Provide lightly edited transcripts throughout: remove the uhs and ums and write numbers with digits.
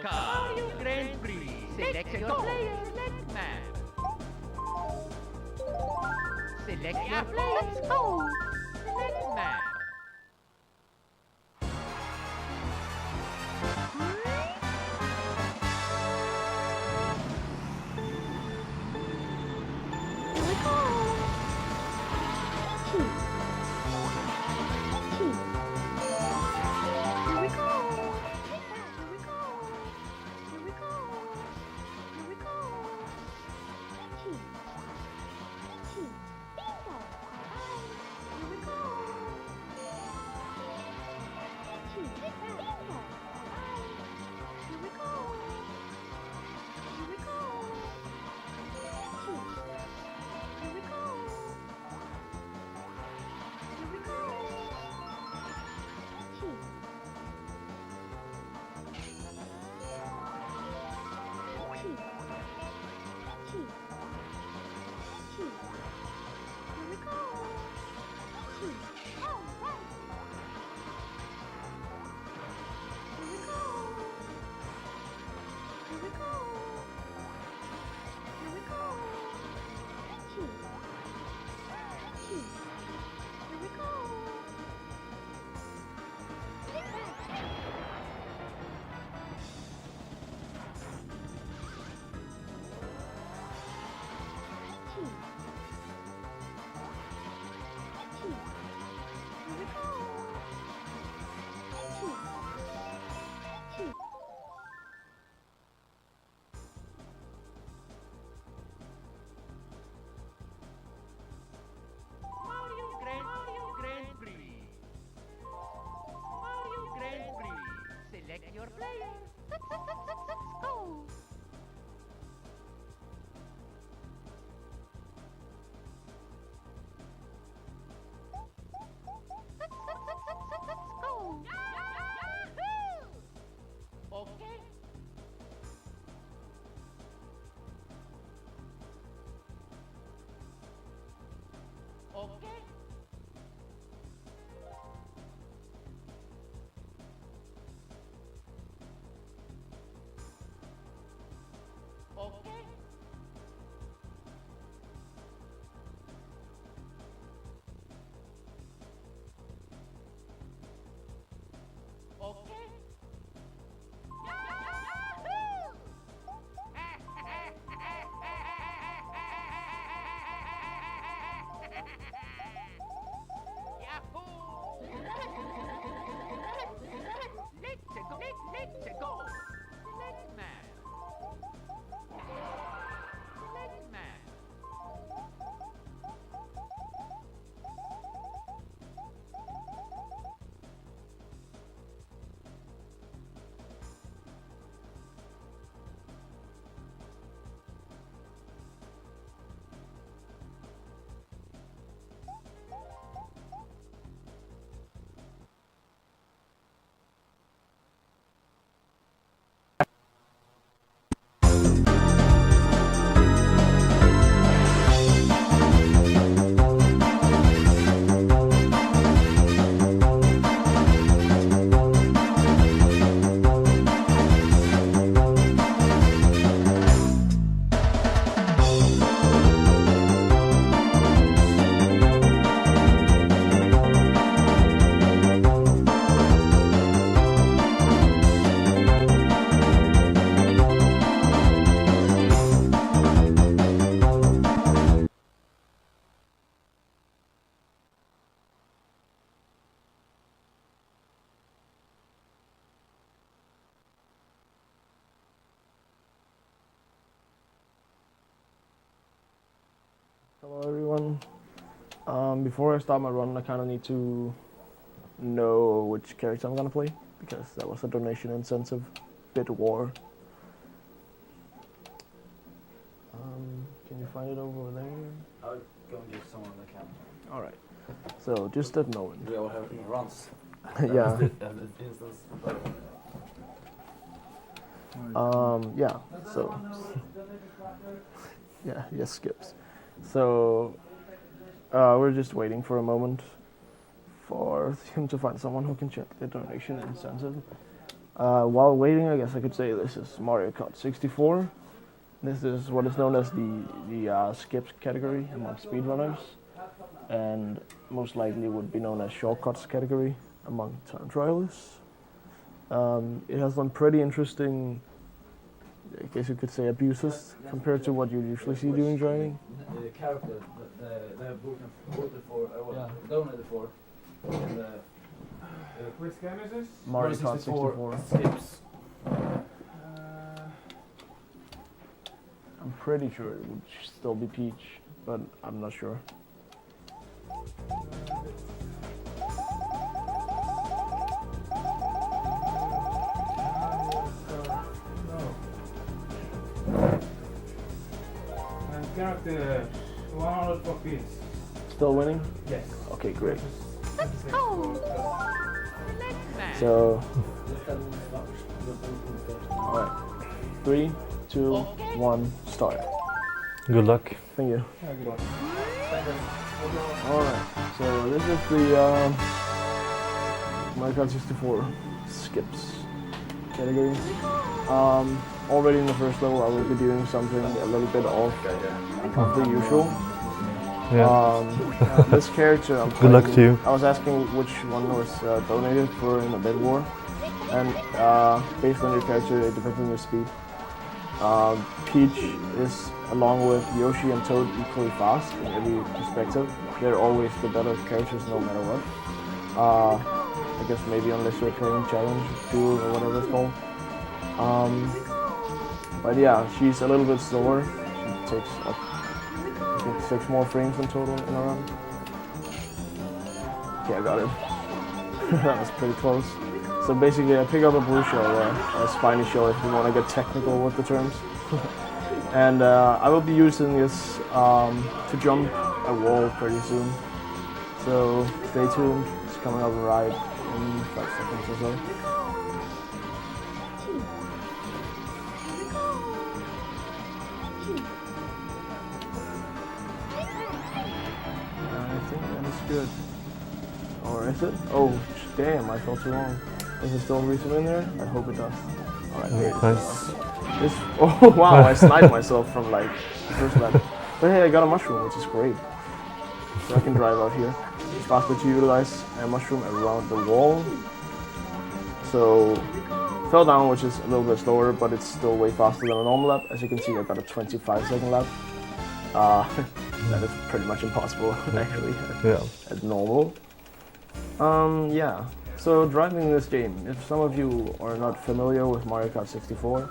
Mario Grand Prix. Select your player, let map. Select your player. Let's go. Select map. Here we go. Here we go. Here we go. Here we go. Here we go. Bingo. Bye. Here we go. Bingo. Bye. Here we go. Here we go. Here we go. Here we go. Mario Grand Prix. Mario Grand Prix. Select your player. Let's go. Let's go. Yahoo! Okay. Okay. Okay. Okay. Yahoo! Yahoo! Let's go. Select map. Select map. Hello everyone. Before I start my run, I kind of need to know which character I'm gonna play because that was a donation incentive bid war. Can you find it over there? I'll go and give someone the camera. All right. So just that moment. We all have runs. Yeah. Instance. Yeah. So. Yeah. Yes. Skips. So. We're just waiting for a moment for him to find someone who can check the donation incentive. While waiting, I guess I could say this is Mario Kart 64. This is what is known as the skips category among speedrunners, and most likely would be known as shortcuts category among time trialists. It has some pretty interesting, I guess you could say, abuses compared to what you usually see during driving. The character that they have voted for, donated for, in the Which game is this? Mario Kart 64. skips. I'm pretty sure it would still be Peach, but I'm not sure. And character 100 for Peach. Still winning? Yes. Okay, great. Let's go. Man. So, Just tell them about the alright. 3, 2, 1, start. Good luck. Thank you. Yeah, good one. Alright, so this is the Mario Kart 64 skips category. Already in the first level I will be doing something a little bit off of the usual. Yeah. This character I'm Good luck playing, to you. I was asking which one was donated for in the bed war, and based on your character it depends on your speed. Peach is, along with Yoshi and Toad, equally fast in every perspective. They're always the better characters no matter what. I guess maybe unless you're playing Challenge, Duel, or whatever it's called. But yeah, she's a little bit slower. She takes up, I think, 6 more frames in total in a run. Okay, I got it. That was pretty close. So basically I pick up a blue shell, a spiny shell if you want to get technical with the terms. And I will be using this to jump a wall pretty soon. So stay tuned, it's coming up right in 5 seconds or so. I think that is good. Or is it? Oh, damn, I fell too long. Does it still resume in there? I hope it does. Alright, there it Nice. is. Oh wow, I sniped myself from like the first lap. But hey, I got a mushroom, which is great. So I can drive out here. It's faster to utilize a mushroom around the wall. So, fell down, which is a little bit slower, but it's still way faster than a normal lap. As you can see, I got a 25-second lap. That is pretty much impossible, actually, at normal. Yeah. So driving this game, if some of you are not familiar with Mario Kart 64,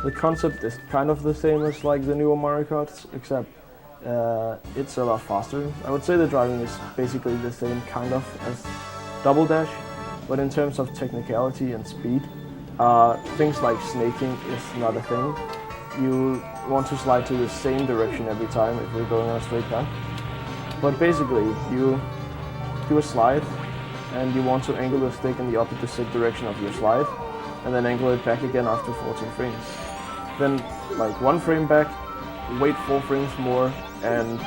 the concept is kind of the same as like the newer Mario Karts, except it's a lot faster. I would say the driving is basically the same kind of as Double Dash, but in terms of technicality and speed, things like snaking is not a thing. You want to slide to the same direction every time if you're going on a straight path. But basically, you do a slide, and you want to angle the stick in the opposite direction of your slide, and then angle it back again after 14 frames. Then, like 1 frame back, wait 4 frames more, and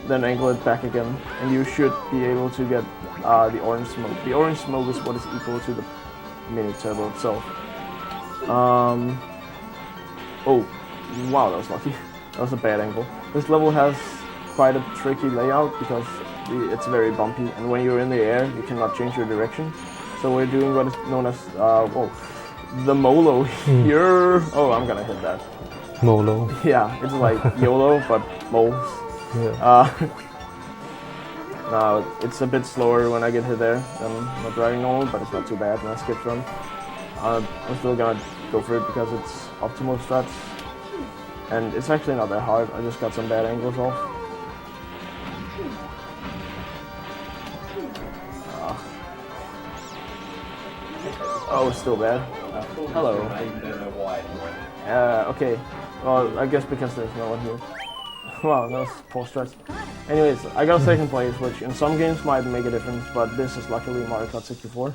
then angle it back again, and you should be able to get the orange smoke. The orange smoke is what is equal to the mini turbo itself. Oh, wow, that was lucky. That was a bad angle. This level has quite a tricky layout because it's very bumpy, and when you're in the air, you cannot change your direction. So we're doing what is known as, the Molo here. Oh, I'm gonna hit that. Molo. Yeah, it's like YOLO, but moles. Yeah. Now, it's a bit slower when I get hit there than my driving normal, but it's not too bad when I skip from. I'm still gonna go for it because it's optimal strats. And it's actually not that hard, I just got some bad angles off. Oh, it's still bad. Hello. I don't know why. Okay. Well, I guess because there's no one here. Wow, that was poor strats. Anyways, I got 2nd place, which in some games might make a difference, but this is luckily Mario Kart 64.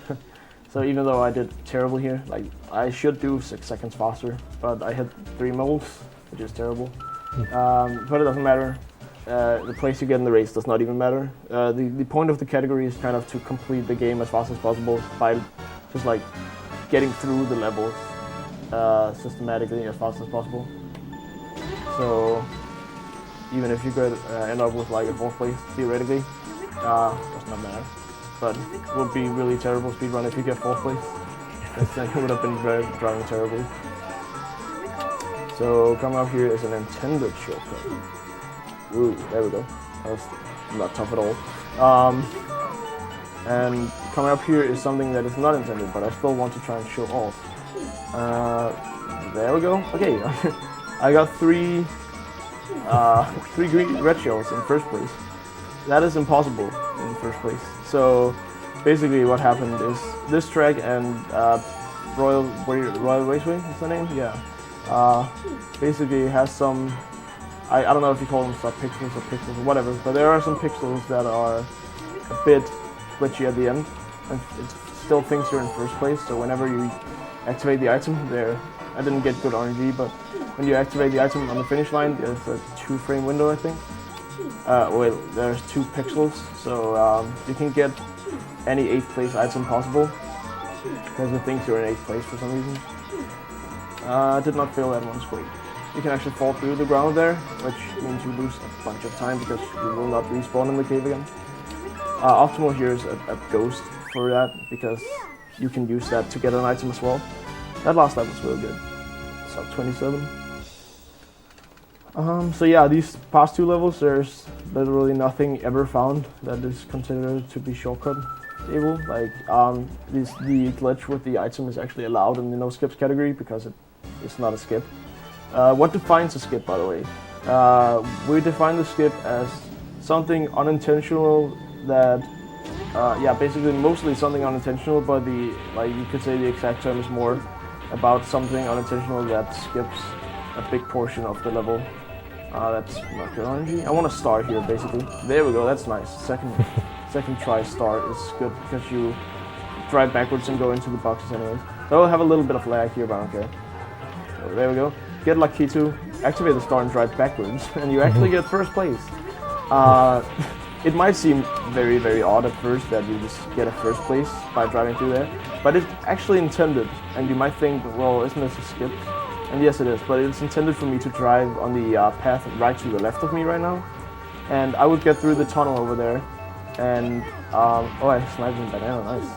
So even though I did terrible here, like I should do 6 seconds faster, but I hit 3 moles, which is terrible. But it doesn't matter. The place you get in the race does not even matter. The point of the category is kind of to complete the game as fast as possible by just like getting through the levels systematically as fast as possible. So even if you could end up with like a 4th place theoretically, does not matter. But it would be really terrible speedrun if you get 4th place. Then you would have been driving terribly. So coming up here is an intended shortcut. Ooh, there we go. That was not tough at all. And coming up here is something that is not intended, but I still want to try and show off. There we go. Okay, I got 3 red shells in first place. That is impossible in first place. So basically what happened is this track and Royal Raceway is the name? Yeah. Basically has some, I don't know if you call them sub-pixels or pixels or whatever, but there are some pixels that are a bit glitchy at the end, and it still thinks you're in first place, so whenever you activate the item there, I didn't get good RNG, but when you activate the item on the finish line, there's a 2-frame window, I think. Well, there's 2 pixels, so you can get any 8th place item possible, because it thinks you're in 8th place for some reason. Did not fail that one's great. You can actually fall through the ground there, which means you lose a bunch of time because you will not respawn in the cave again. Optimal here is a ghost for that, because you can use that to get an item as well. That last lap was really good. Sub 27. So yeah, these past 2 levels, there's literally nothing ever found that is considered to be shortcut able. Like, the glitch with the item is actually allowed in the no skips category because it's not a skip. What defines a skip, by the way? We define the skip as something unintentional that, yeah, basically mostly something unintentional, but you could say the exact term is more about something unintentional that skips a big portion of the level. That's not good RNG. I want to start here, basically. There we go, that's nice. Second try start is good because you drive backwards and go into the boxes anyways. So I'll have a little bit of lag here, but I don't care. So there we go. Get lucky to activate the start and drive backwards, and you actually get first place. It might seem very, very odd at first that you just get a first place by driving through there, but it's actually intended, and you might think, well, isn't this a skip? And yes, it is, but it's intended for me to drive on the path right to the left of me right now, and I would get through the tunnel over there, and oh, I sniped a banana, nice.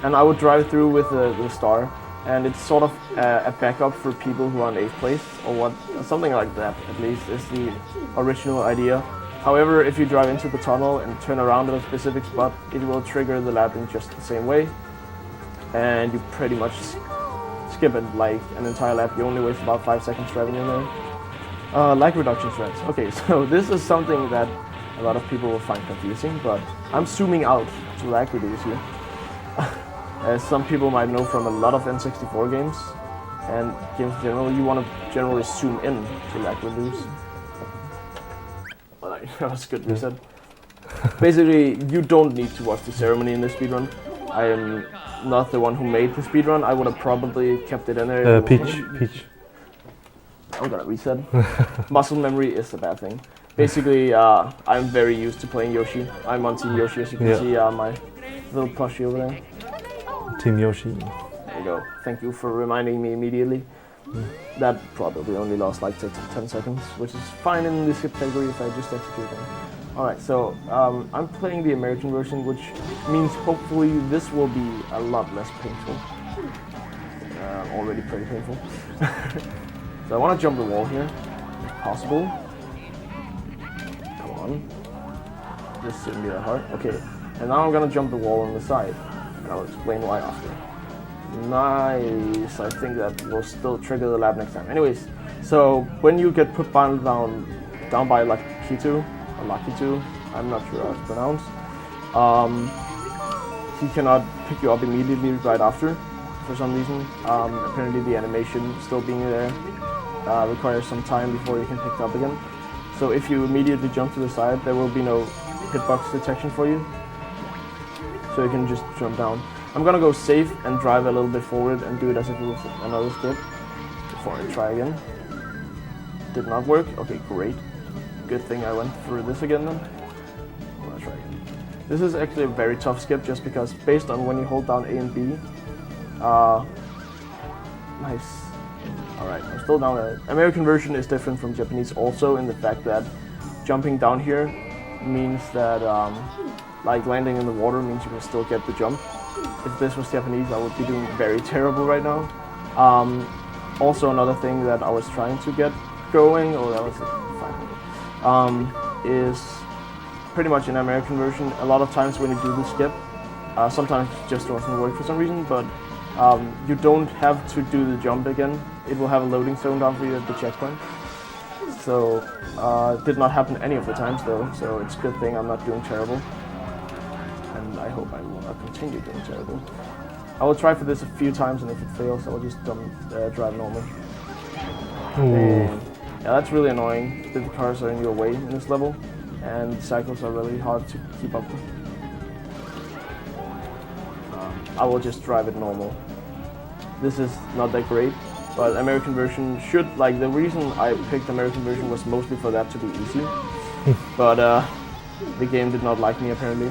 And I would drive through with the star, and it's sort of a backup for people who are in 8th place, or something like that, at least, is the original idea. However, if you drive into the tunnel and turn around at a specific spot, it will trigger the lap in just the same way, and you pretty much skip it like an entire lap. You only waste about 5 seconds driving in there. Lag reduction threads. Okay, so this is something that a lot of people will find confusing, but I'm zooming out to lag reduce here. As some people might know from a lot of N64 games, and games in general, you want to generally zoom in to lag reduce. That was good reset. Basically, you don't need to watch the ceremony in this speedrun. I am not the one who made the speedrun. I would have probably kept it in there. Peach. I'm gonna reset. Muscle memory is a bad thing. Basically, I'm very used to playing Yoshi. I'm on Team Yoshi, as you can see my little plushie over there. Team Yoshi. There you go. Thank you for reminding me immediately. That probably only lost like 10 seconds, which is fine in the skip category if I just execute them. Alright, so I'm playing the American version, which means hopefully this will be a lot less painful. Already pretty painful. So I want to jump the wall here, if possible. Come on. This shouldn't be that hard. Okay, and now I'm going to jump the wall on the side, and I'll explain why after. Nice, I think that will still trigger the lab next time. Anyways, so when you get put down by Lakitu, or Lakitu, I'm not sure how it's pronounced, he cannot pick you up immediately right after, for some reason. Apparently the animation still being there requires some time before you can pick it up again. So if you immediately jump to the side, there will be no hitbox detection for you, so you can just jump down. I'm gonna go safe and drive a little bit forward and do it as if it was another skip before I try again. Did not work. Okay, great. Good thing I went through this again then. I'm gonna try again. This is actually a very tough skip just because based on when you hold down A and B, Nice. Alright, I'm still down there. American version is different from Japanese also in the fact that jumping down here means that like landing in the water means you can still get the jump. If this was Japanese, I would be doing very terrible right now. Also another thing that I was trying to get going, that was 500, is pretty much in American version, a lot of times when you do the skip, sometimes it just doesn't work for some reason, but you don't have to do the jump again. It will have a loading zone down for you at the checkpoint. So it did not happen any of the times though, so it's a good thing I'm not doing terrible. And I hope I will not continue doing terrible. I will try for this a few times, and if it fails, I will just drive normal. And, yeah, that's really annoying that the cars are in your way in this level, and cycles are really hard to keep up with. I will just drive it normal. This is not that great, but American version should, like, the reason I picked American version was mostly for that to be easy. But the game did not like me apparently.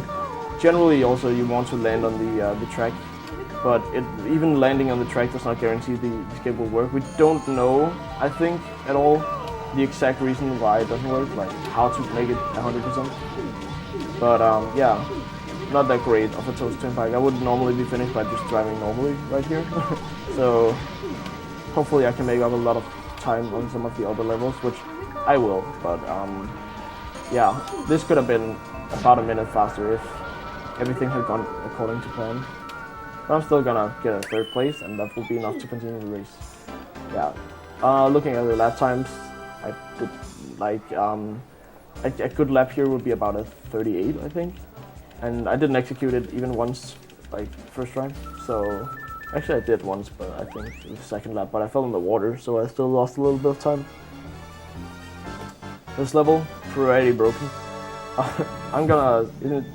Generally also you want to land on the track, but even landing on the track does not guarantee the skip will work. We don't know, I think, at all the exact reason why it doesn't work, like how to make it 100%. But yeah, not that great of a toast turnpike. I would normally be finished by just driving normally right here. So hopefully I can make up a lot of time on some of the other levels, which I will. But yeah, this could have been about a minute faster if everything had gone according to plan. But I'm still gonna get a 3rd place, and that will be enough to continue the race. Yeah. Looking at the lap times, I did like a good lap here would be about a 38, I think. And I didn't execute it even once, like first try. So actually I did once, but I think it was the 2nd lap. But I fell in the water, so I still lost a little bit of time. This level pretty broken. I'm gonna,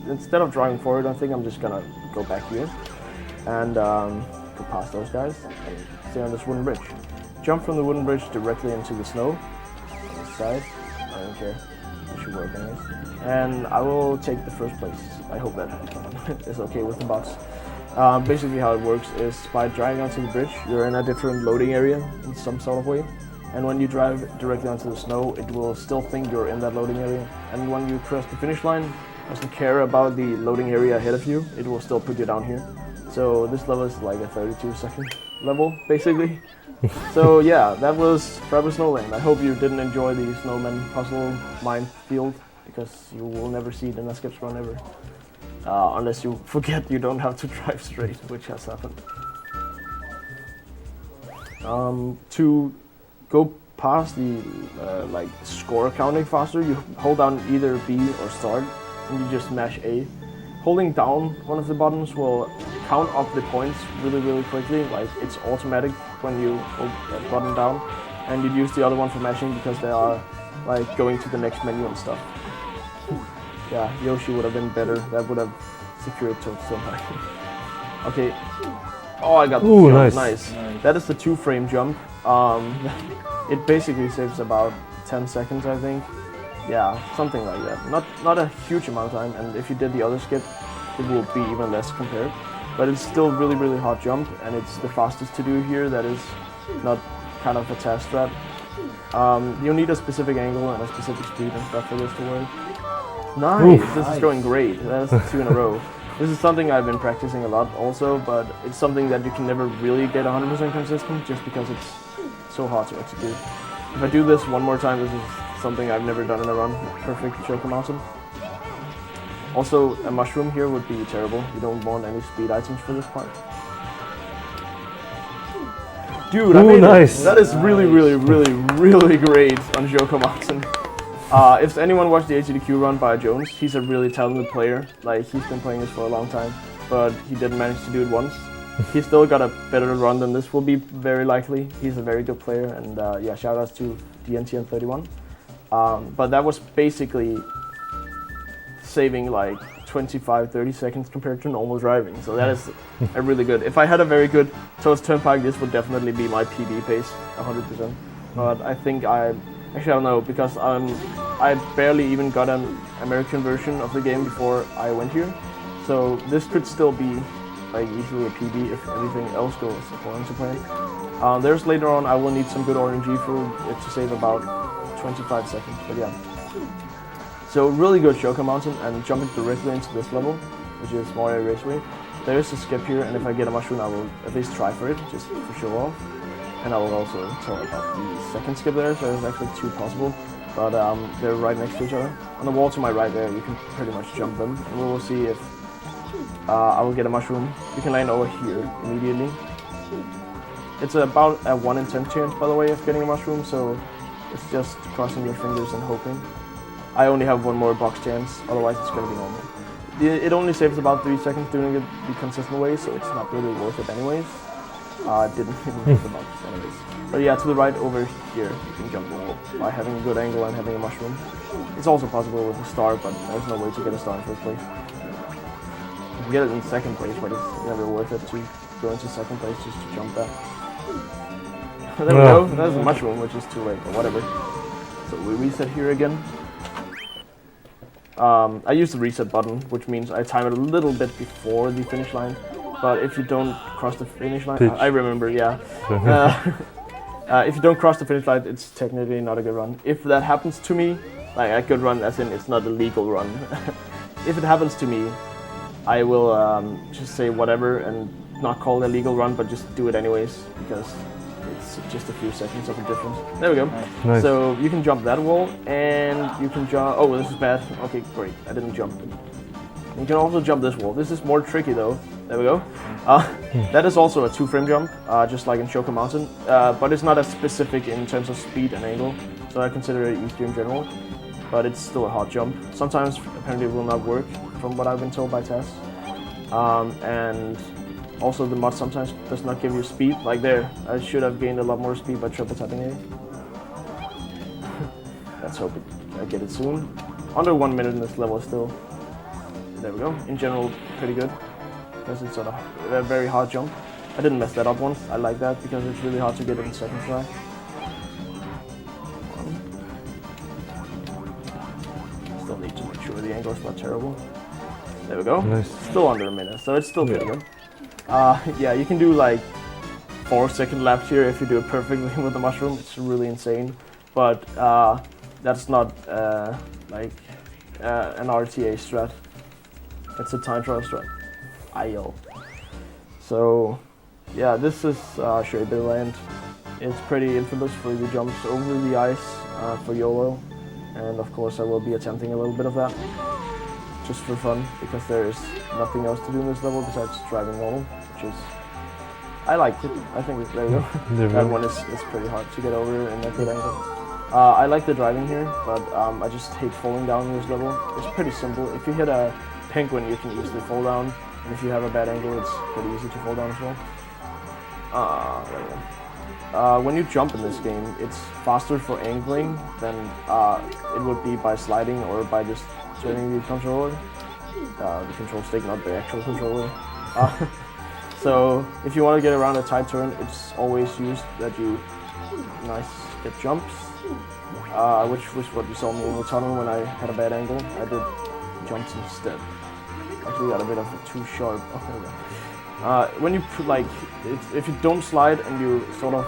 instead of driving forward, I think I'm just gonna go back here and go past those guys and stay on this wooden bridge. Jump from the wooden bridge directly into the snow on the side. I don't care. It should work anyways. And I will take the 1st place. I hope that is okay with the bots. Basically how it works is by driving onto the bridge, you're in a different loading area in some sort of way. And when you drive directly onto the snow, it will still think you're in that loading area. And when you cross the finish line, it doesn't care about the loading area ahead of you. It will still put you down here. So this level is like a 32-second level, basically. So yeah, that was Forever Snowland. I hope you didn't enjoy the snowman puzzle minefield, because you will never see it in a skips run ever. Unless you forget you don't have to drive straight, which has happened. To go past the like score counting faster, you hold down either B or start, and you just mash A. Holding down one of the buttons will count up the points really quickly, like it's automatic when you hold that button down, and you use the other one for mashing because they are like going to the next menu and stuff. Yeah, Yoshi would have been better. That would have secured Toad so high. Okay. Oh, I got the jump. Nice. That is the 2-frame jump. It basically saves about 10 seconds, I think. Yeah, something like that. Not a huge amount of time, and if you did the other skip, it will be even less compared. But it's still really hard jump, and it's the fastest to do here. That is not kind of a test strat. You'll need a specific angle and a specific speed and stuff for this to work. Nice! This is going great. That's 2 in a row. This is something I've been practicing a lot also, but it's something that you can never really get 100% consistent just because it's so hard to execute. If I do this one more time, this is something I've never done in a run. Perfect choker mountain. Also, a mushroom here would be terrible. You don't want any speed items for this part. Dude, I made it. That is really great on Joko Mountain. If anyone watched the HDQ run by Jones, he's a really talented player. Like, he's been playing this for a long time, but he didn't manage to do it once. He still got a better run than this will be, very likely. He's a very good player, and yeah, shout outs to DNTN31. But that was basically saving like 25-30 seconds compared to normal driving, so that is a really good. If I had a very good Toast Turnpike, this would definitely be my PB pace, 100%. But I think actually I don't know, because I barely even got an American version of the game before I went here, so this could still be like easily a PB if everything else goes according to plan. There's later on I will need some good RNG for it to save about 25 seconds, but yeah. So really good Joker Mountain and jumping directly into this level, which is Mario Raceway. There is a skip here, and if I get a mushroom I will at least try for it, just for show off. And I will also tell about the second skip there, so there's actually 2 possible. But they're right next to each other. On the wall to my right there, you can pretty much jump them, and we will see if I will get a mushroom. You can land over here immediately. It's about a 1 in 10 chance, by the way, of getting a mushroom, so it's just crossing your fingers and hoping. I only have 1 more box chance, otherwise it's going to be normal. It only saves about 3 seconds doing it the consistent way, so it's not really worth it anyways. It didn't even hit the box anyways. But yeah, to the right over here, you can jump the wall by having a good angle and having a mushroom. It's also possible with a star, but there's no way to get a star in first place. You can get it in second place, but it's never worth it to go into second place just to jump that. There we go, that's a mushroom, which is too late, but whatever. So we reset here again. I use the reset button, which means I time it a little bit before the finish line. But if you don't cross the finish line, I remember, yeah. If you don't cross the finish line, it's technically not a good run. If that happens to me, like a good run as in it's not a legal run. If it happens to me, I will just say whatever and not call it a legal run, but just do it anyways, because it's just a few seconds of a difference. There we go. Nice. So you can jump that wall, and you can jump... Oh, this is bad. Okay, great. I didn't jump. You can also jump this wall. This is more tricky though. There we go. That is also a 2-frame jump, just like in Joker Mountain, but it's not as specific in terms of speed and angle, so I consider it easier in general. But it's still a hard jump. Sometimes apparently it will not work, from what I've been told by tests. And also the mod sometimes does not give you speed. Like there, I should have gained a lot more speed by triple tapping A. Let's hope I get it soon. Under 1 minute in this level still. There we go. In general, pretty good. Because it's sort of a very hard jump. I didn't mess that up once. I like that because it's really hard to get it in second try. Still need to make sure the angle is not terrible. There we go. Nice. Still under a minute, so it's still pretty good. Yeah, you can do like 4-second laps here if you do it perfectly with the mushroom. It's really insane. But that's not like an RTA strat. It's a time trial strat. IL. So yeah, this is Sherry Land. It's pretty infamous for the jumps over the ice for YOLO, and of course I will be attempting a little bit of that just for fun, because there is nothing else to do in this level besides driving normal, which is... I liked it. I think there you go. That one is pretty hard to get over in a good angle. I like the driving here, but I just hate falling down in this level. It's pretty simple. If you hit a penguin, you can easily fall down. And if you have a bad angle, it's pretty easy to fall down as well. There you go. When you jump in this game, it's faster for angling than it would be by sliding or by just turning the controller. The control stick, not the actual controller. So if you want to get around a tight turn, it's always used that you get jumps, which was what you saw me in the tunnel when I had a bad angle. I did jumps instead. Actually got a bit of a too sharp. Okay. When you put, like, if you don't slide and you sort of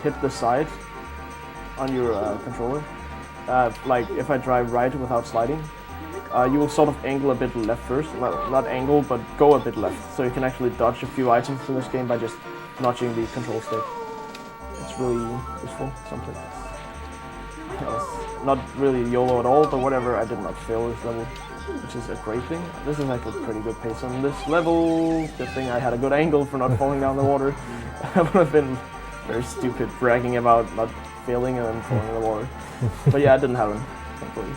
hit the side on your controller, like if I drive right without sliding, you will sort of angle a bit left first. Not angle, but go a bit left. So you can actually dodge a few items in this game by just notching the control stick. It's really useful some places. Not really YOLO at all, but whatever, I did not fail this level, which is a great thing. This is actually pretty good pace on this level. Good thing I had a good angle for not falling down the water. I would have been very stupid bragging about not failing and then falling in the water. But yeah, it didn't happen, thankfully.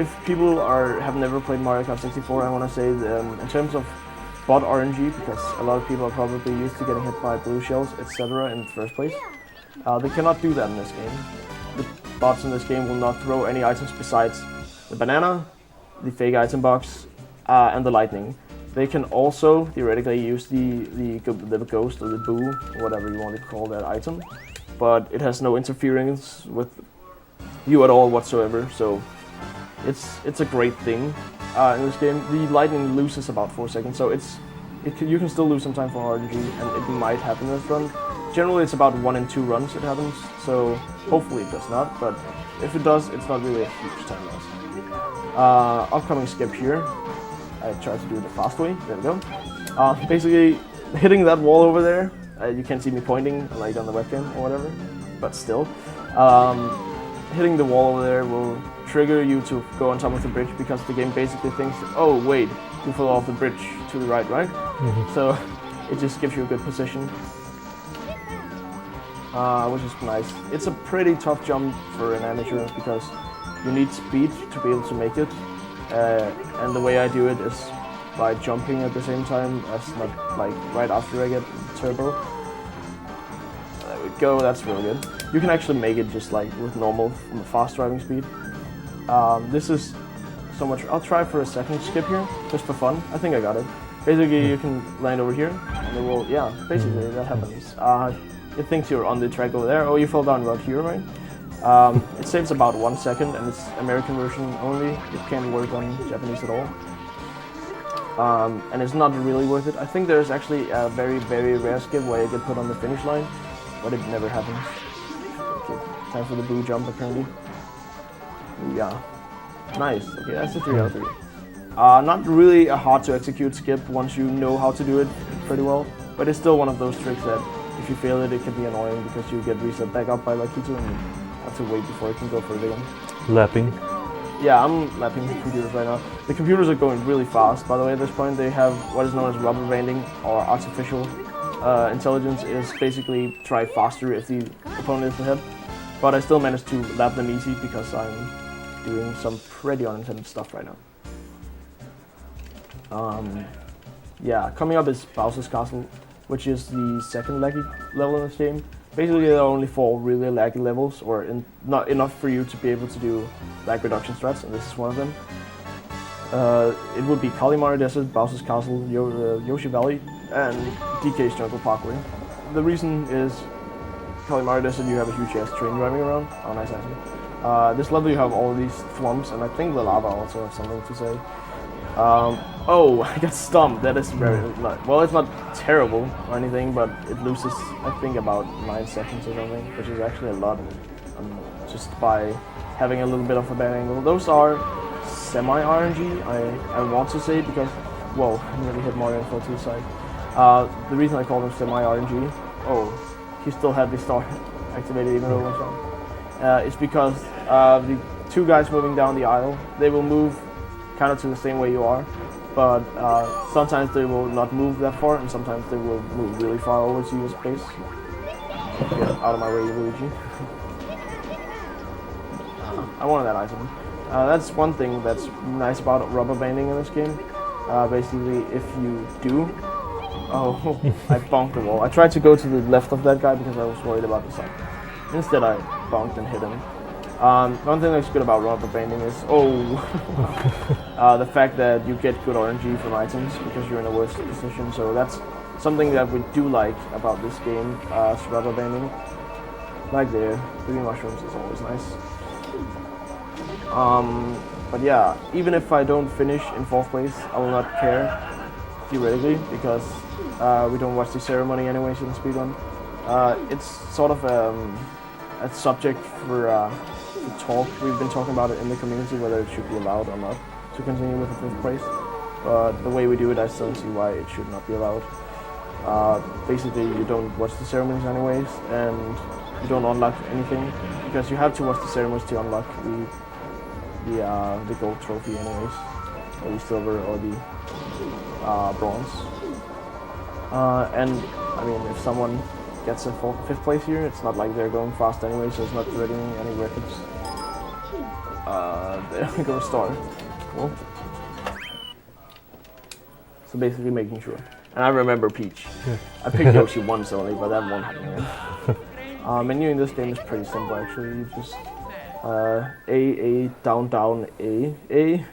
If people have never played Mario Kart 64, I want to say in terms of bot RNG, because a lot of people are probably used to getting hit by blue shells, etc. in the first place, they cannot do that in this game. The bots in this game will not throw any items besides the banana, the fake item box, and the lightning. They can also theoretically use the ghost or the boo, or whatever you want to call that item, but it has no interference with you at all whatsoever. So it's a great thing. in this game. The lightning loses about 4 seconds, so you can still lose some time for RNG, and it might happen in this run. Generally, it's about 1 and 2 runs it happens, so hopefully it does not, but if it does, it's not really a huge time loss. Upcoming skip here. I tried to do it the fast way. There we go. Basically, hitting that wall over there, you can't see me pointing like on the webcam or whatever, but still. Hitting the wall over there will trigger you to go on top of the bridge because the game basically thinks, oh wait, you fell off the bridge to the right? Mm-hmm. So it just gives you a good position, which is nice. It's a pretty tough jump for an amateur because you need speed to be able to make it, and the way I do it is by jumping at the same time as not like right after I get turbo. There we go, that's really good. You can actually make it just like with normal fast driving speed. This is so much. I'll try for a second skip here, just for fun. I think I got it. Basically, you can land over here, and it will, yeah, basically that happens. It thinks you're on the track over there. Oh, you fell down right here, right? It saves about 1 second, and it's American version only. It can't work on Japanese at all. And it's not really worth it. I think there's actually a very, very rare skip where you get put on the finish line, but it never happens. Okay, time for the blue jump, apparently. Ooh, yeah. Nice. Okay, that's a 3 out of 3. Not really a hard to execute skip once you know how to do it pretty well, but it's still one of those tricks that if you fail it, it can be annoying because you get reset back up by Lakito and you have to wait before it can go further again. Lapping. Yeah, I'm lapping the computers right now. The computers are going really fast, by the way, at this point. They have what is known as rubber banding, or artificial intelligence. Is basically try faster if the opponent is ahead. But I still managed to lap them easy because I'm doing some pretty unintended stuff right now. Yeah, coming up is Bowser's Castle, which is the second laggy level in this game. Basically, there are only 4 really laggy levels, or not enough for you to be able to do lag reduction strats, and this is one of them. It would be Kalimari Desert, Bowser's Castle, Yoshi Valley, and DK's Jungle Parkway. The reason is Kalimari Desert, you have a huge ass train driving around. Oh, nice actually. This level you have all these thwomps, and I think the lava also has something to say. Oh, I got stumped. That is very well. It's not terrible or anything, but it loses, I think, about 9 seconds or something, which is actually a lot, just by having a little bit of a bad angle. Those are semi-RNG, I want to say, because whoa, I nearly hit Mario and fell to the side. The reason I call them semi-RNG, oh, he still had the star activated even though it was wrong. It's because the 2 guys moving down the aisle, they will move kind of to the same way you are, but sometimes they will not move that far, and sometimes they will move really far over to your space. Get out of my way, Luigi. I wanted that item. That's one thing that's nice about rubber banding in this game. Basically, if you do... Oh, I bonked the wall. I tried to go to the left of that guy because I was worried about the side. Instead, I bonked and hit him. One thing that's good about rubber banding is, the fact that you get good RNG from items because you're in a worse position. So that's something that we do like about this game, rubber banding. Like the green mushrooms is always nice. But yeah, even if I don't finish in 4th place, I will not care, theoretically, because we don't watch the ceremony anyways in the speedrun. It's sort of a subject for talk. We've been talking about it in the community, whether it should be allowed or not to continue with the 5th place. But the way we do it, I still see why it should not be allowed. Basically, you don't watch the ceremonies anyways, and you don't unlock anything, because you have to watch the ceremonies to unlock the gold trophy anyways, or the silver or the bronze. And I mean, if someone gets a 5th place here, it's not like they're going fast anyway, so it's not threatening any records. There we go, star. Cool. So basically making sure. And I remember Peach. I picked Yoshi once only, but that won't happen again. Menuing this game is pretty simple actually. You just A, down, down, A.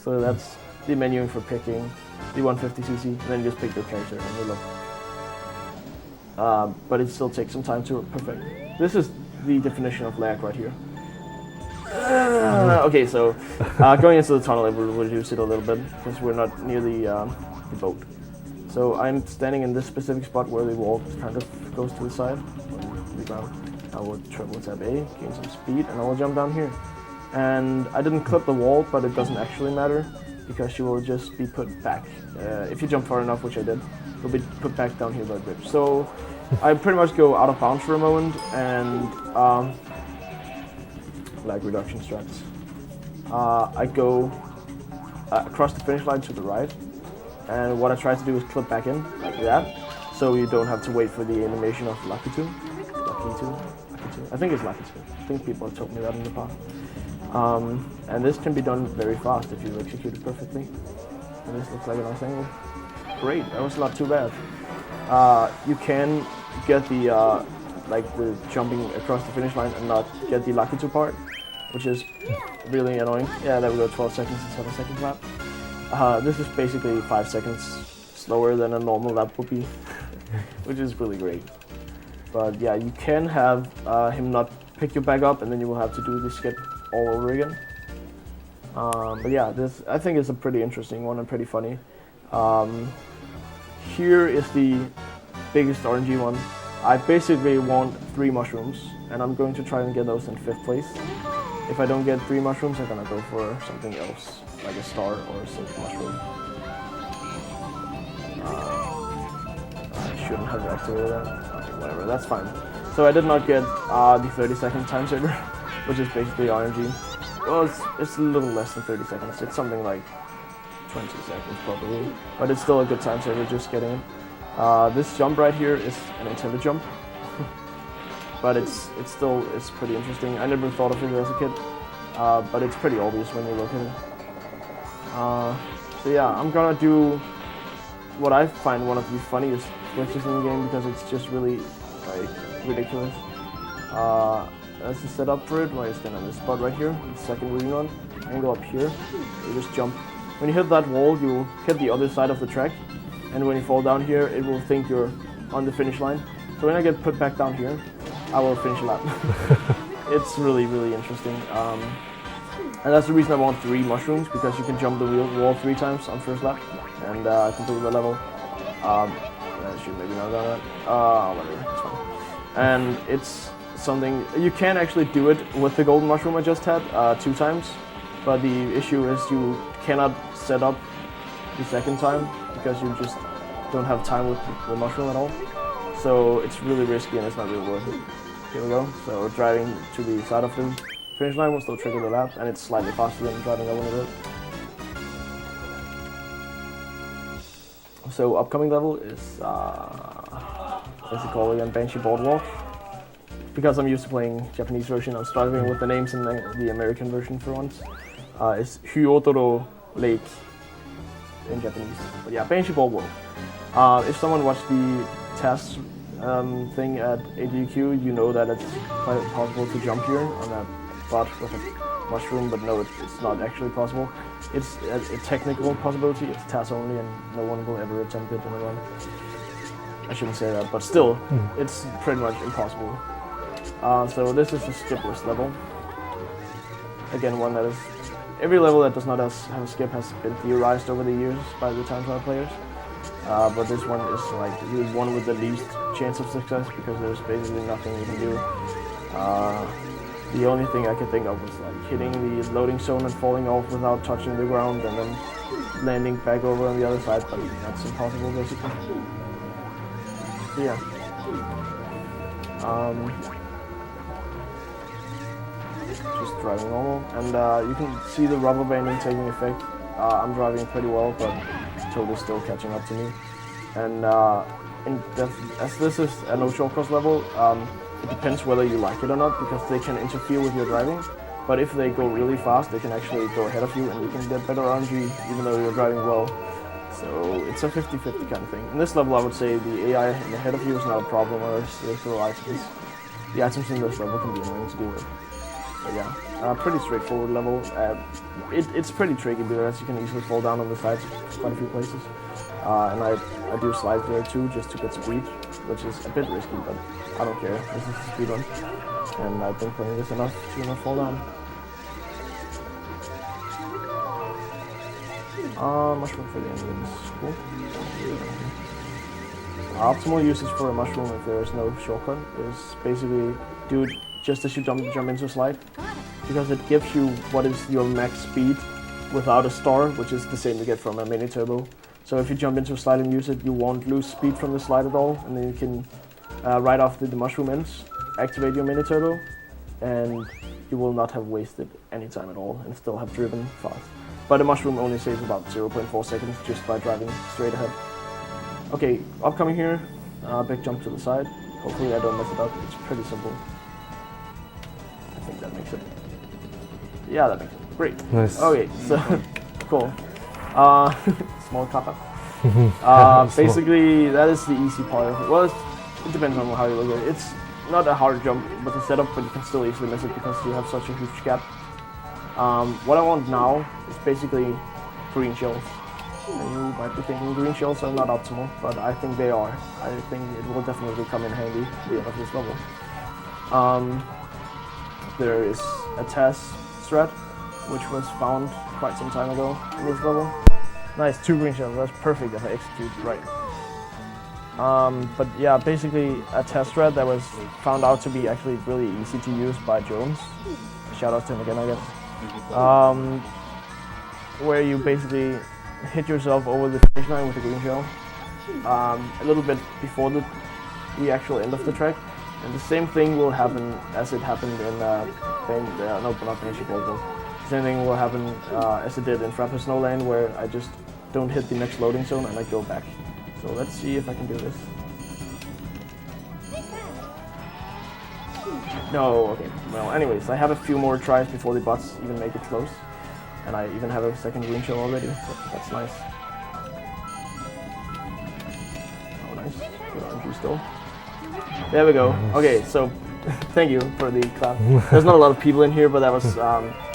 So that's the menuing for picking the 150cc, and then you just pick your character and you look. But it still takes some time to perfect. This is the definition of lag right here. Okay, so going into the tunnel, it will reduce it a little bit because we're not near the boat. So I'm standing in this specific spot where the wall kind of goes to the side, on the ground. I will triple tap A, gain some speed, and I will jump down here. And I didn't clip the wall, but it doesn't actually matter because she will just be put back. If you jump far enough, which I did, you'll be put back down here by the bridge. So I pretty much go out of bounds for a moment and lag reduction strats. I go across the finish line to the right, and what I try to do is clip back in like that, so you don't have to wait for the animation of Lucky 2. I think it's Lucky 2. I think people have told me that in the past. And this can be done very fast if you execute it perfectly. And this looks like a nice angle. Great, that was not too bad. You can get the the jumping across the finish line and not get the Lucky 2 part, which is really annoying. Yeah, there we go, 12 seconds instead of a second lap. This is basically 5 seconds slower than a normal lap would be, which is really great. But yeah, you can have him not pick you back up, and then you will have to do the skip all over again. But yeah, this I think is a pretty interesting one and pretty funny. Here is the biggest RNG one. I basically want 3 mushrooms, and I'm going to try and get those in 5th place. If I don't get 3 mushrooms, I'm gonna go for something else, like a star or a silk mushroom. I shouldn't have activated that. Okay, whatever, that's fine. So I did not get the 30-second time saver, which is basically RNG. Well, it's a little less than 30 seconds. It's something like 20 seconds probably, but it's still a good time saver just getting it. This jump right here is an intended jump, but it's pretty interesting. I never thought of it as a kid, but it's pretty obvious when you look at it. So yeah, I'm gonna do what I find one of the funniest glitches in the game because it's just really like ridiculous. As a setup for it, where you stand on this spot right here, the second green one, and go up here. You just jump. When you hit that wall, you hit the other side of the track, and when you fall down here, it will think you're on the finish line. So when I get put back down here, I will finish a lap. It's really, really interesting. And that's the reason I want 3 mushrooms, because you can jump the wall 3 times on first lap and complete the level. I should maybe not done that. Whatever, it's fine. And it's something, you can actually do it with the golden mushroom I just had 2 times, but the issue is you cannot set up the second time because you just don't have time with the mushroom at all. So it's really risky and it's not really worth it. Here we go. So driving to the side of the finish line will still trigger the lap, and it's slightly faster than driving over the road. So upcoming level is what's it called again? Banshee Boardwalk. Because I'm used to playing Japanese version, I'm struggling with the names in the American version for once. It's Hyotoro Lake in Japanese. But yeah, Banshee Boardwalk. If someone watched the test thing at ADQ, you know that it's quite possible to jump here on that spot with a mushroom, but no, it's not actually possible. It's a technical possibility, it's TAS only, and no one will ever attempt it in a run. I shouldn't say that, but still, it's pretty much impossible. So this is a skipless level. Again, one that is... Every level that does not have a skip has been theorized over the years by the time trial players. But this one is like the one with the least chance of success because there's basically nothing you can do. The only thing I could think of was like hitting the loading zone and falling off without touching the ground and then landing back over on the other side, but that's impossible basically. So yeah. Just driving normal, and you can see the rubber banding taking effect. I'm driving pretty well, but totally still catching up to me. And as this is a no shortcuts level, it depends whether you like it or not, because they can interfere with your driving. But if they go really fast, they can actually go ahead of you, and you can get better RNG even though you're driving well. So it's a 50-50 kind of thing. In this level, I would say the AI ahead of you is not a problem, or the throw items. The items in this level can be annoying to deal with. But yeah, pretty straightforward level. It's pretty tricky because you can easily fall down on the sides quite a few places. And I do slides there too, just to get speed, which is a bit risky, but I don't care. This is a speed run, and I've been playing this enough to not fall down. Mushroom for the enemies. Cool. Optimal usage for a mushroom if there is no shortcut is basically do it just as you jump into a slide, because it gives you what is your max speed without a star, which is the same you get from a mini turbo. So if you jump into a slide and use it, you won't lose speed from the slide at all, and then you can right after the mushroom ends, activate your mini turbo, and you will not have wasted any time at all and still have driven fast. But the mushroom only saves about 0.4 seconds just by driving straight ahead. Okay, upcoming here, big jump to the side. Hopefully I don't mess it up, it's pretty simple. I think that makes it. Yeah, that makes it. Great. Nice. Okay, so, cool. Small kappa. Basically, that is the easy part of it. Well, it depends on how you look at it. It's not a hard jump with the setup, but you can still easily miss it because you have such a huge gap. What I want now is basically green shells. And you might be thinking green shells are not optimal, but I think they are. I think it will definitely come in handy at the end of this level. There is a test strat, which was found quite some time ago in this level. Nice, 2 green shells, that's perfect if I execute right. But yeah, basically a test strat that was found out to be actually really easy to use by Jones. Shout out to him again, I guess. Where you basically hit yourself over the finish line with a green shell a little bit before the actual end of the track, and the same thing will happen as it happened in not Banshee Boulder. The same thing will happen as it did in Frapper Snowland, where I just don't hit the next loading zone and I go back. So let's see if I can do this. No, okay. Well, anyways, I have a few more tries before the bots even make it close. And I even have a second green shell already, so that's nice. Oh, nice. Good RNG still. There we go. Okay, so thank you for the clap. There's not a lot of people in here, but that was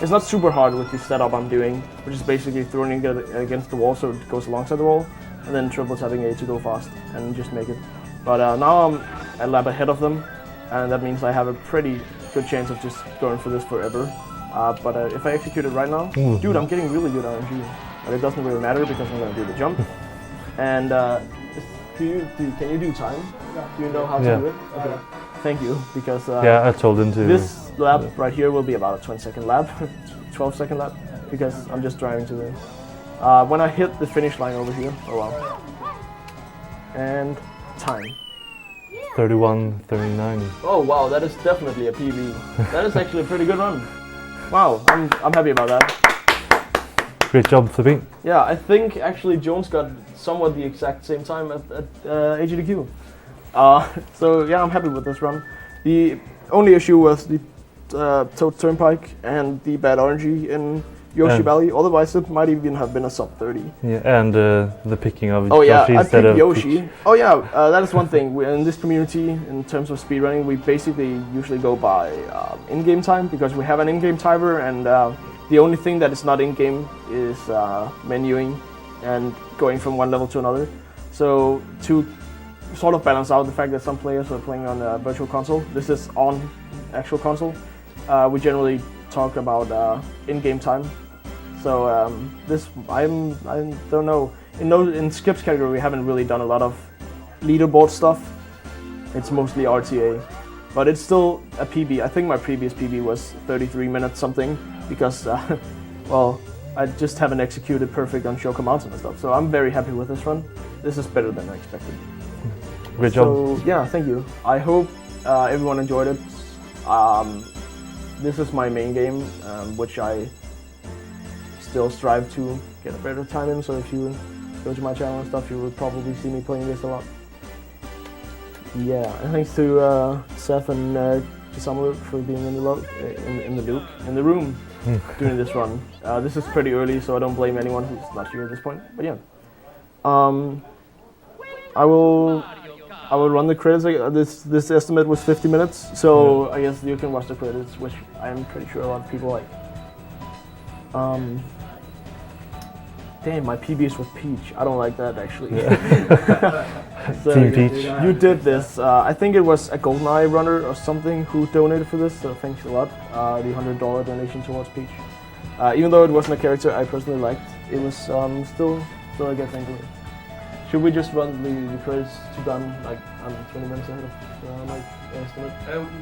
it's not super hard with the setup I'm doing, which is basically throwing it against the wall so it goes alongside the wall, and then triple tapping A to go fast and just make it. But now I'm a lap ahead of them, and that means I have a pretty good chance of just going for this forever. But if I execute it right now, dude, I'm getting really good RNG. But it doesn't really matter because I'm going to do the jump. And can you do time? Do you know how to do it? Okay. Thank you, because yeah, I told him to. This lap right here will be about a 20-second lap, 12-second lap, because I'm just driving to the. When I hit the finish line over here, oh wow. And time. 31:39. Oh wow, that is definitely a PB. That is actually a pretty good run. Wow, I'm happy about that. Great job, Flippy. Yeah, I think actually Jones got somewhat the exact same time at AGDQ. So yeah, I'm happy with this run. The only issue was the Toad Turnpike and the bad RNG in Yoshi Valley. Otherwise, it might even have been a sub 30. Yeah, and the picking of oh, Yoshi yeah, I instead picked of Yoshi. Oh yeah, that is one thing. In this community, in terms of speedrunning, we basically usually go by in-game time because we have an in-game timer, and the only thing that is not in-game is menuing and going from one level to another. So to sort of balance out the fact that some players are playing on a virtual console, this is on actual console. We generally talk about in-game time. So this I don't know. In Skip's category, we haven't really done a lot of leaderboard stuff. It's mostly RTA, but it's still a PB. I think my previous PB was 33 minutes something because, well, I just haven't executed perfect on Shoka Mountain and stuff. So I'm very happy with this run. This is better than I expected. Great job. So yeah, thank you. I hope everyone enjoyed it. This is my main game, which I still strive to get a better time in. So if you go to my channel and stuff, you will probably see me playing this a lot. Yeah, and thanks to Seth and Kisamu for being in the room during this run. This is pretty early, so I don't blame anyone who's not here at this point. But yeah, I will run the credits. This estimate was 50 minutes, so I guess you can watch the credits, which I'm pretty sure a lot of people like. Damn, my PB is with Peach. I don't like that actually. Yeah. So Team Peach. You did this. I think it was a GoldenEye runner or something who donated for this, so thanks a lot. The $100 donation towards Peach. Even though it wasn't a character I personally liked, it was still getting into it. Should we just run the credits to done like 20 minutes ahead of my estimate?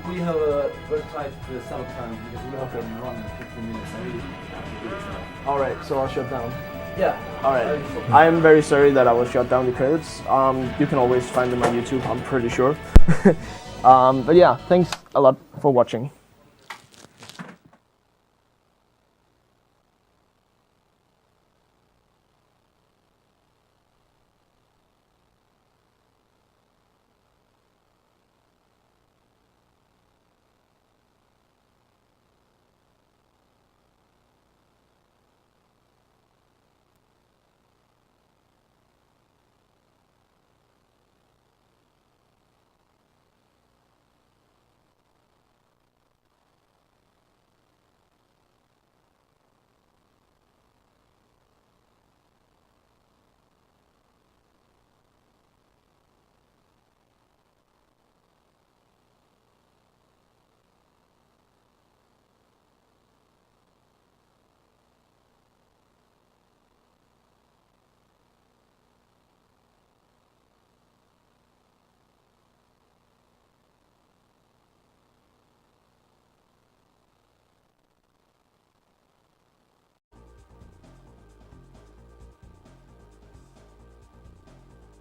We have a very tight setup time because we have been running 15 minutes and we have to do this now. All right, so I'll shut down. Yeah. All right. I am very sorry that I will shut down the credits. You can always find them on YouTube, I'm pretty sure. But yeah, thanks a lot for watching.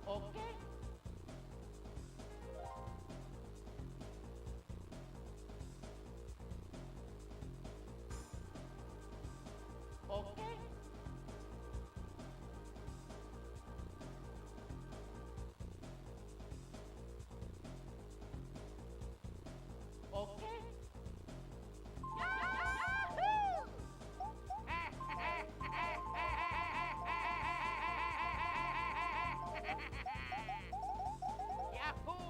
Okay. Okay. Okay. Yahoo!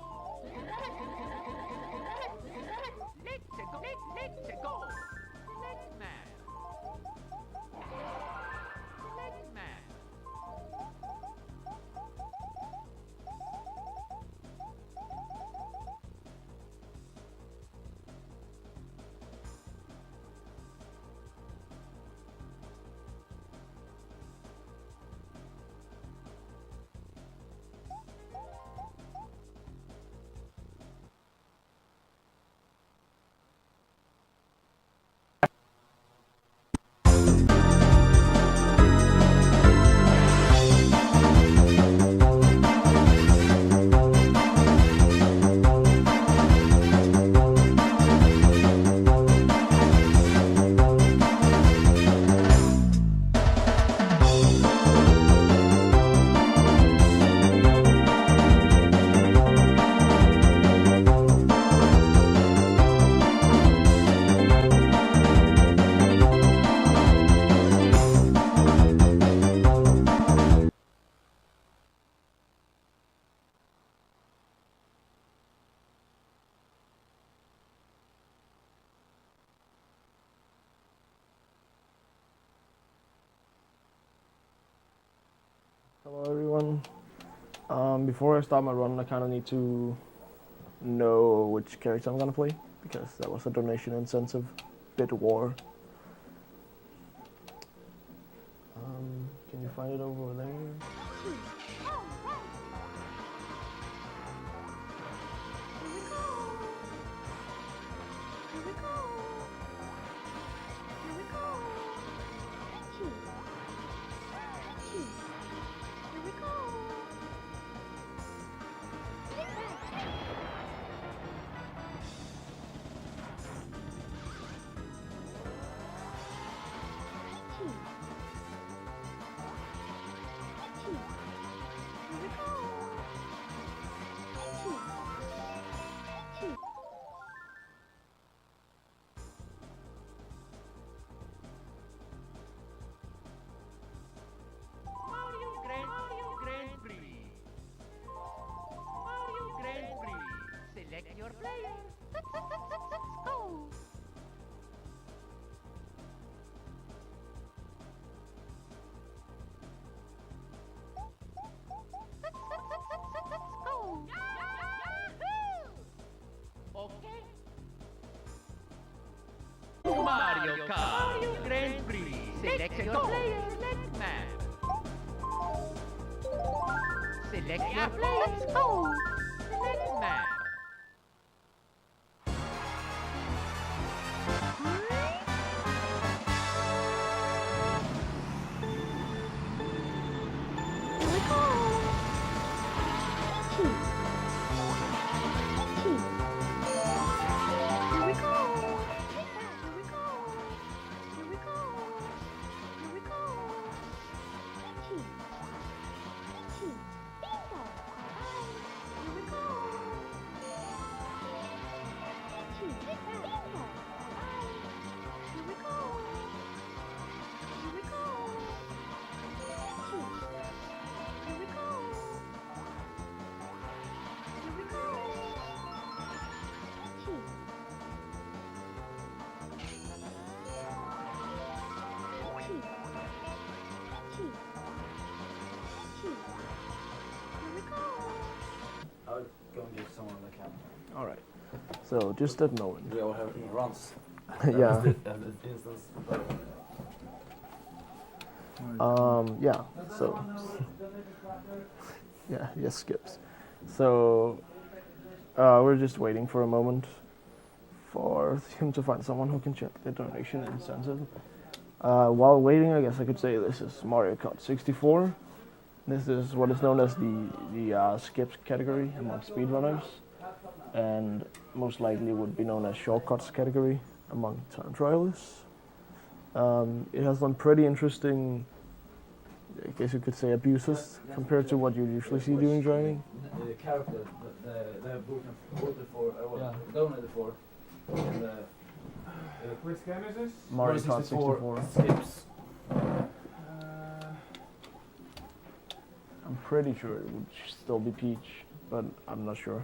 Let's go. Let's man. Let's man. Hello everyone. Before I start my run, I kind of need to know which character I'm gonna play because that was a donation incentive bid war. Can you find it over there? Grand Prix. Mario Grand Prix. Select your player. Let's go. Let's go. Okay. Mario Kart. Mario Grand Prix. Select your player. Let's match. Select your player. Let's go. Map. Here we go. Here we go. Take that. Here we go. Here we go. Here we go. Bingo. Alright. Here we go. Take that. Bingo. Alright. Here we go. Here we go. Here we go. Here we go. I'll go and give someone the camera. All right. So just that moment. We all have runs. Yeah. The instance. Yeah. So. Yeah. Yes. Skips. So. We're just waiting for a moment for him to find someone who can check the donation incentive. While waiting, I guess I could say this is Mario Kart 64. This is what is known as the skips category among speedrunners, and most likely would be known as shortcuts category among time trialists. It has some pretty interesting, I guess you could say, abuses compared to what you usually see during driving. The character that they have voted for, donated for, in the Which game is this? Mario Kart 64. skips. I'm pretty sure it would still be Peach, but I'm not sure.